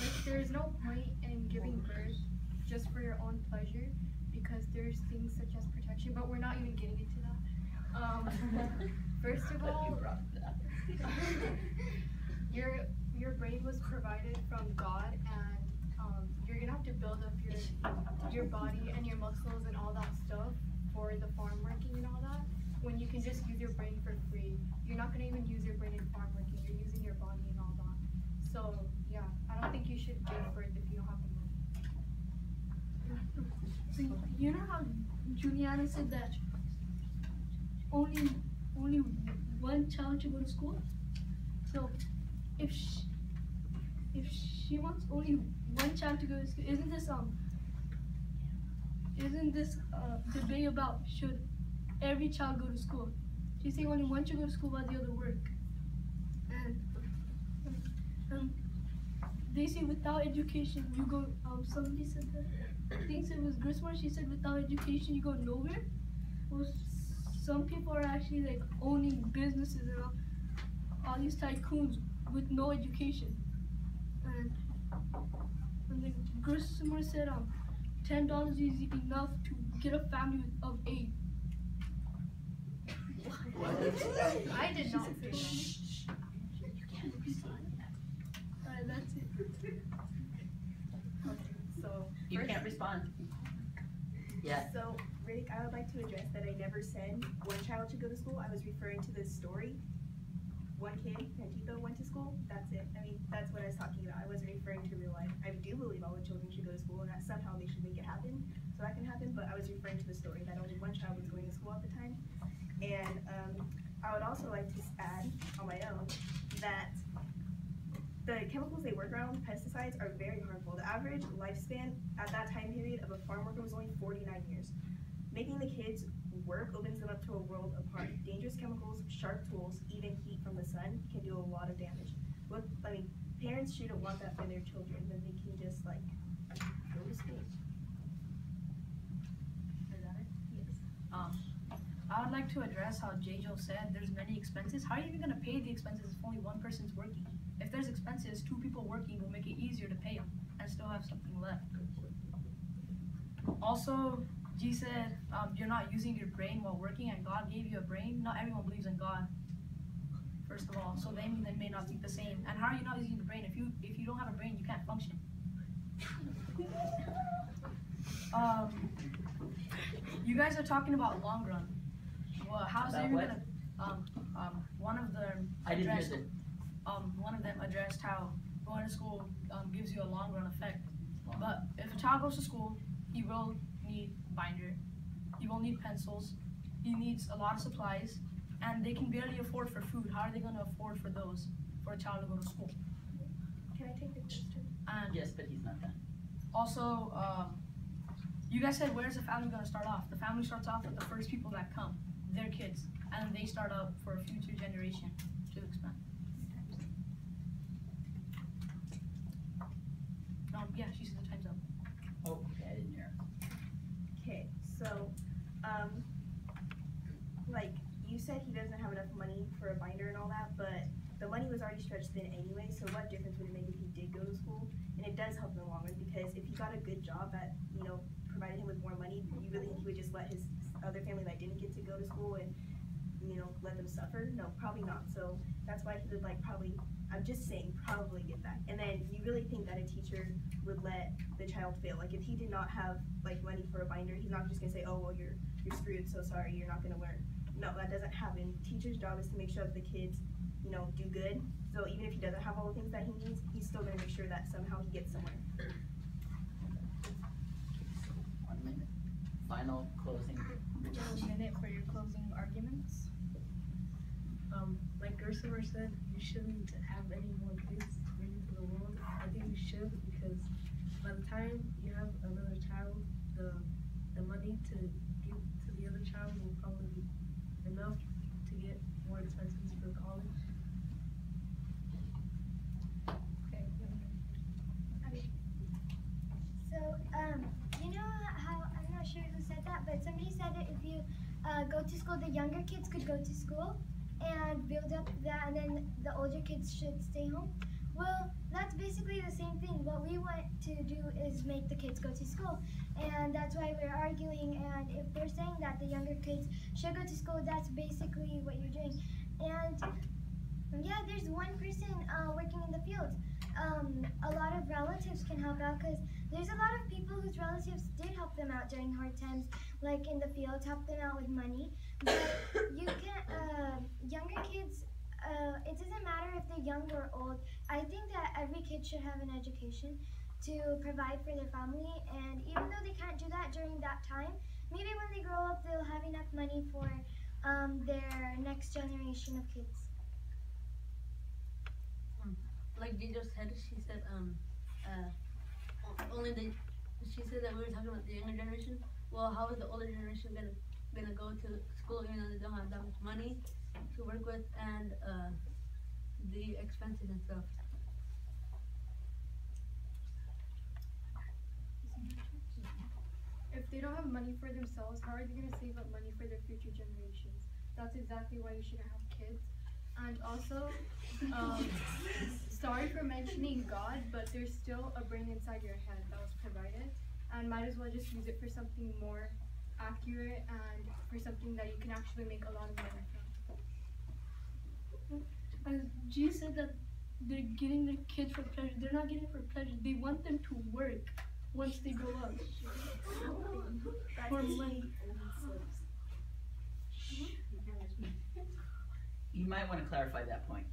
Like, there's no point in giving birth just for your own pleasure, because there's things such as protection, but we're not even getting into that. First of all, your brain was provided from God, and you're gonna have to build up your body and your muscles and all that stuff for the farm working and all that. When you can just use your brain for free, you're not gonna even use your brain in farm working. You're using your body and all that. So yeah, I don't think you should give birth if you don't have the money. So you know how Juliana said that only one child should go to school? So if she wants only one child to go to school, isn't this debate about should every child go to school? She's saying only one should go to school while the other work. And they say without education you go, somebody said that, I think it was Griswold, she said without education you go nowhere. Well, some people are actually like owning businesses and all these tycoons with no education. And then Griswold said $10 is enough to get a family of 8. I did not say that. Alright, that's it. So You can't respond. Yeah. So, Riddick, I would like to address that I never said one child should go to school. I was referring to this story. One kid, Pantito, went to school. That's it. I mean, that's what I was talking about. I wasn't referring to real life. I do believe all the children should go to school and that somehow they should make it happen so that can happen, but I was referring to the story that only one child was going to school at the time. And I would also like to add on my own that the chemicals they work around, pesticides, are very harmful. The average lifespan at that time period of a farm worker was only 49 years. Making the kids work opens them up to a world apart. Dangerous chemicals, sharp tools, even heat from the sun can do a lot of damage. Parents shouldn't want that for their children, then they can just go to school. Is that it? Yes. I would like to address how J-Jo said there's many expenses. How are you even going to pay the expenses if only one person's working? If there's expenses, 2 people working will make it easier to pay them and still have something left. Also, G said you're not using your brain while working and God gave you a brain. Not everyone believes in God, first of all, so they may not think the same. And how are you not using your brain? If you don't have a brain, you can't function. You guys are talking about long run. Well, how's About everyone what? gonna one of them I didn't addressed hear that. one of them addressed how going to school gives you a long run effect. But if a child goes to school, he will need binder, he will need pencils, he needs a lot of supplies, and they can barely afford for food. How are they going to afford for those for a child to go to school? Can I take the question? And Yes, but he's not done. also, you guys said where's the family going to start off? The family starts off with the first people that come, their kids, and then they start up for a future generation to expand. Yeah, she said the time's up. Oh, okay, I didn't hear. Okay, so, you said he doesn't have enough money for a binder and all that, but the money was already stretched thin anyway, so what difference would it make if he did go to school? And it does help in the long run, because if he got a good job that, provided him with more money, you really think he would just let his other family that didn't get to go to school and, let them suffer? No, probably not. So that's why he would probably, I'm just saying, probably get that. And then you really think that a teacher would let the child fail? Like, if he did not have money for a binder, he's not just gonna say, oh, well, you're screwed, so sorry, you're not gonna learn. No, that doesn't happen. Teacher's job is to make sure that the kids, do good. So even if he doesn't have all the things that he needs, he's still gonna make sure that somehow he gets somewhere. 1 minute. Final closing. A minute for your closing arguments. Like Ursula said, you shouldn't have any more kids to bring into the world. I think you should, because by the time you have another child, the money to give to the other child will probably be enough to get more expenses for college. Okay. So, you know how, I'm not sure who said that, but somebody said that if you go to school, the younger kids could go to school and build up that, and then the older kids should stay home. Well, that's basically the same thing. what we want to do is make the kids go to school, and that's why we're arguing. And if they're saying that the younger kids should go to school, that's basically what you're doing. And yeah, there's one person working in the field. A lot of relatives can help out because there's a lot of people whose relatives did help them out during hard times, like in the fields, help them out with money. But you can, younger kids, it doesn't matter if they're young or old. I think that every kid should have an education to provide for their family, and even though they can't do that during that time, maybe when they grow up they'll have enough money for their next generation of kids. Like they just said, she said she said that we were talking about the younger generation. Well, how is the older generation gonna go to school even though they don't have that much money to work with and the expenses and stuff? If they don't have money for themselves, how are they going to save up money for their future generations? That's exactly why you shouldn't have kids. And also, sorry for mentioning God, but there's still a brain inside your head that was provided, and might as well just use it for something more accurate and for something that you can actually make a lot of money from. And G said that they're getting their kids for pleasure. They're not getting it for pleasure. They want them to work once they grow up for money. You might want to clarify that point.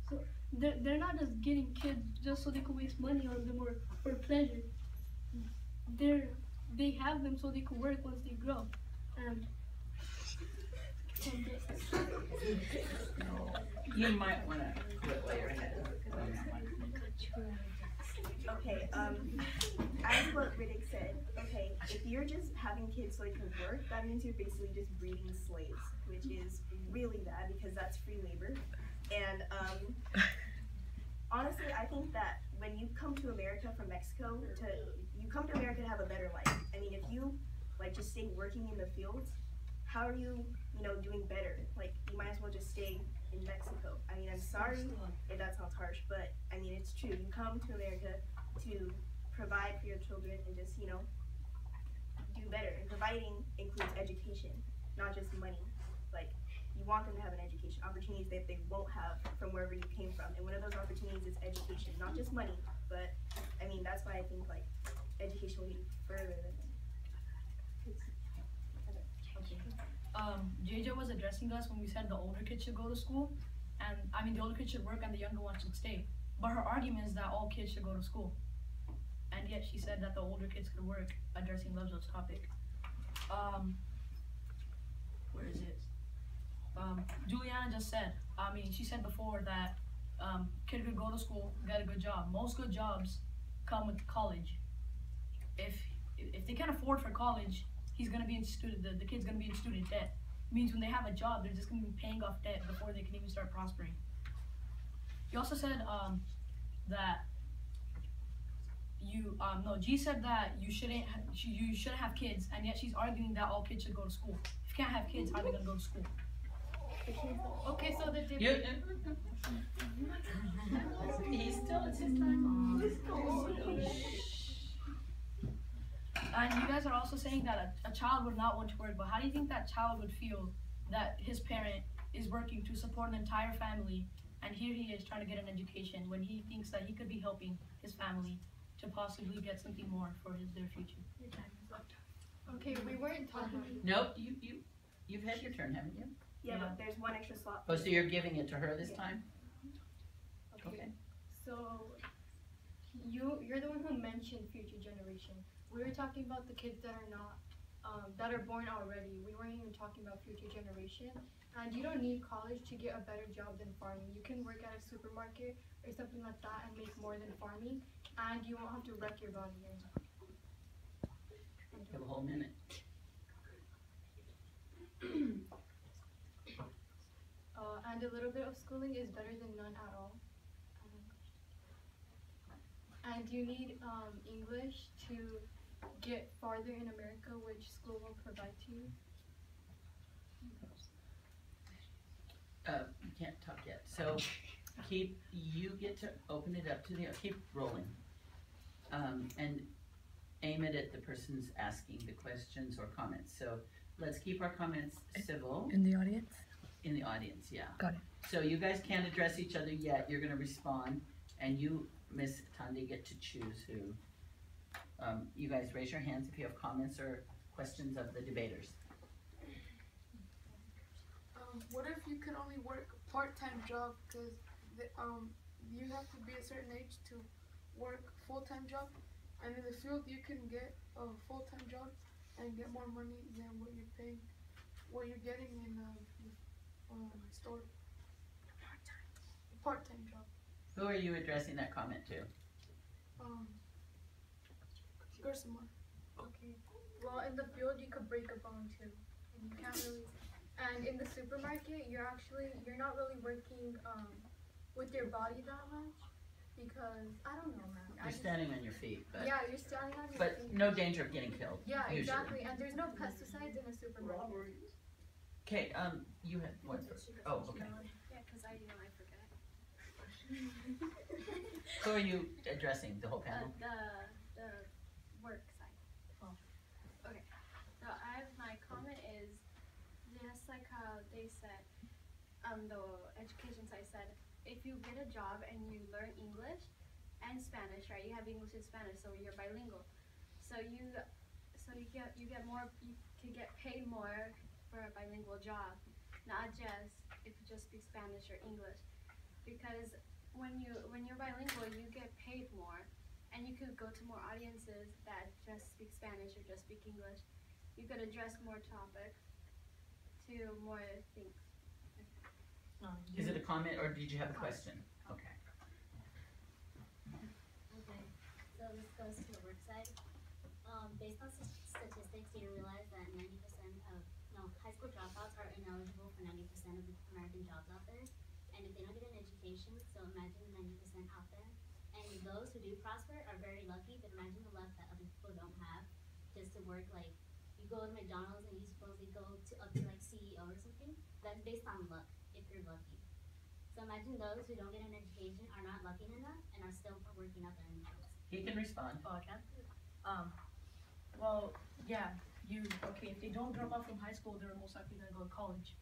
So they're not just getting kids just so they can waste money on them or for pleasure. They have them so they can work once they grow. And You might want to quit while you're ahead on that one. Okay, as what Riddick said, okay, if you're just having kids so you can work, that means you're basically just breeding slaves, which is really bad because that's free labor. And honestly, I think that when you come to America from Mexico, you come to America to have a better life. I mean, if you like just stay working in the fields, how are you, doing better? Like, you might as well just stay in Mexico. I mean, I'm sorry if that sounds harsh, but I mean, it's true. You come to America to provide for your children and just, do better. And providing includes education, not just money. Like, you want them to have an education, opportunities that they won't have from wherever you came from. And one of those opportunities is education, not just money, but I mean, that's why I think like education will be further than JJ was addressing us when we said the older kids should go to school, and I mean the older kids should work and the younger ones should stay. But her argument is that all kids should go to school, and yet she said that the older kids could work, addressing Lovejoy's topic. Where is it? Juliana just said, she said before that kid could go to school, get a good job. Most good jobs come with college. If they can't afford for college, he's gonna be in the kid's gonna be in student debt. It means when they have a job, they're just gonna be paying off debt before they can even start prospering. He also said that G said that you shouldn't have kids, and yet she's arguing that all kids should go to school. If you can't have kids, how are they gonna go to school? Okay, so the difference. He's still, it's his time. And you guys are also saying that a child would not want to work, but how do you think that child would feel that his parent is working to support an entire family, and here he is trying to get an education when he thinks that he could be helping his family to possibly get something more for their future? Your time is up. Okay, we weren't talking. Nope, you've had your turn, haven't you? Yeah, but there's one extra slot. Oh, so you're giving it to her this time? Okay. So you're the one who mentioned future generation. We were talking about the kids that are not that are born already. We weren't even talking about future generation. And you don't need college to get a better job than farming. You can work at a supermarket or something like that and make more than farming, and you won't have to wreck your body. You have a whole minute. And a little bit of schooling is better than none at all. And you need English to get farther in America, which school will provide to you. You can't talk yet. So you get to open it up to keep rolling. and aim it at the person's asking the questions or comments. So let's keep our comments civil In the audience? in the audience, yeah. Got it. So you guys can't address each other yet, you're gonna respond, and you, Miss Tandy, get to choose who. You guys raise your hands if you have comments or questions of the debaters. What if you could only work a part-time job because you have to be a certain age to work full-time job, and in the field you can get a full-time job and get more money than what you're getting in a store. Part-time job. Who are you addressing that comment to? Gersimar. Okay. Well, in the field you could break a bone too, and you can't really. And in the supermarket, you're not really working with your body that much because I don't know, man. You're standing on your feet, but Yeah, you're standing on your but feet. no danger of getting killed. Yeah, usually. exactly. And there's no pesticides in a supermarket. Okay, you had one first. Oh, okay. Yeah, because I forget. Who are you addressing, the whole panel? The work side. Oh. Okay. So my comment is just like how they said, the education side said, if you get a job and you learn English and Spanish, right? You have English and Spanish, so you're bilingual. So you get more. You can get paid more for a bilingual job, not just if you just speak Spanish or English, because when you're bilingual, you get paid more, and you could go to more audiences that just speak Spanish or just speak English. You could address more topics to more things. Is it a comment or did you have a question? Okay. Okay, so this goes to the work side. Based on statistics, do you realize that 90% of high school dropouts are ineligible for 90% of the American jobs out there? And if they don't get an education, so imagine 90% out there. And those who do prosper are very lucky, but imagine the luck that other people don't have just to work. Like, you go to McDonald's and you supposedly go up to like CEO or something. That's based on luck, if you're lucky. So imagine those who don't get an education are not lucky enough and are still working out their own jobs. He can respond. Oh, I can? Well, yeah, if they don't drop out from high school, they're most likely gonna go to college.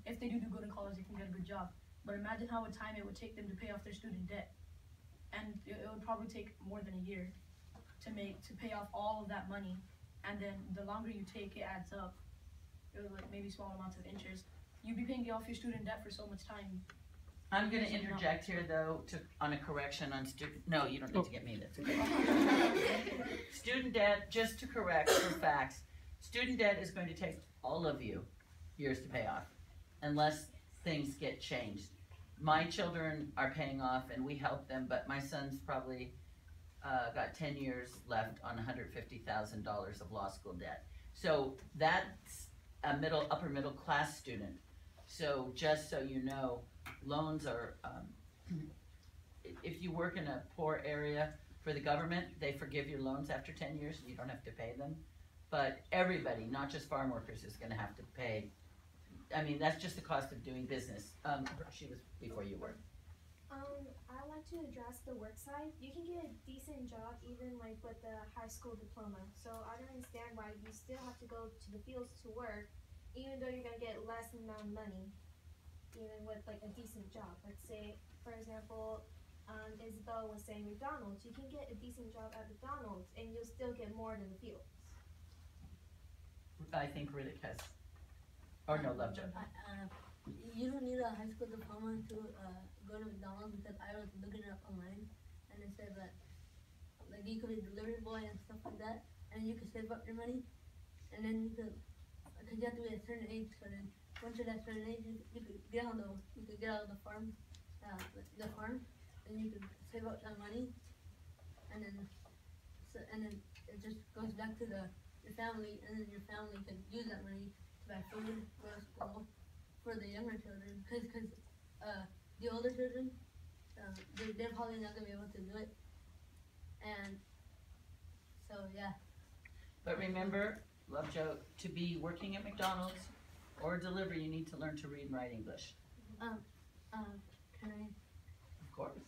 If they do good in college, they can get a good job. But imagine how much time it would take them to pay off their student debt. And it would probably take more than a year to pay off all of that money. And then the longer you take, it adds up. It was like maybe small amounts of interest. You'd be paying off your student debt for so much time. I'm gonna interject here though, on a correction on no, you don't need to get me, that's okay. Student debt, just to correct for facts, student debt is going to take all of you years to pay off, unless things get changed. My children are paying off and we help them, but my son's probably got 10 years left on $150,000 of law school debt. So that's a upper middle class student. So just so you know, loans are, if you work in a poor area for the government, they forgive your loans after 10 years and you don't have to pay them. But everybody, not just farm workers, is gonna have to pay. I mean, that's just the cost of doing business. She was before you were. I like to address the work side. You can get a decent job even like with a high school diploma. So I don't understand why you still have to go to the fields to work, even though you're gonna get less amount of money, even with like a decent job. Let's say, for example, Isabel was saying McDonald's. You can get a decent job at McDonald's and you'll still get more than the fields. I think Riddick has, or no, Love Joe. You don't need a high school diploma to go to McDonald's, because I was looking it up online and it said that like you could be a delivery boy and stuff like that, and you could save up your money, and then you could, because you have to be a certain age, so then once you're at a certain age, you could get out of the farm, and you could save up that money, and then it just goes back to your family, and then your family can use that money to buy food, go to school for the younger children, because the older children, they're probably not gonna be able to do it, and so yeah. But remember, Love Joe, to be working at McDonald's or delivery, you need to learn to read and write English. Can I? Of course.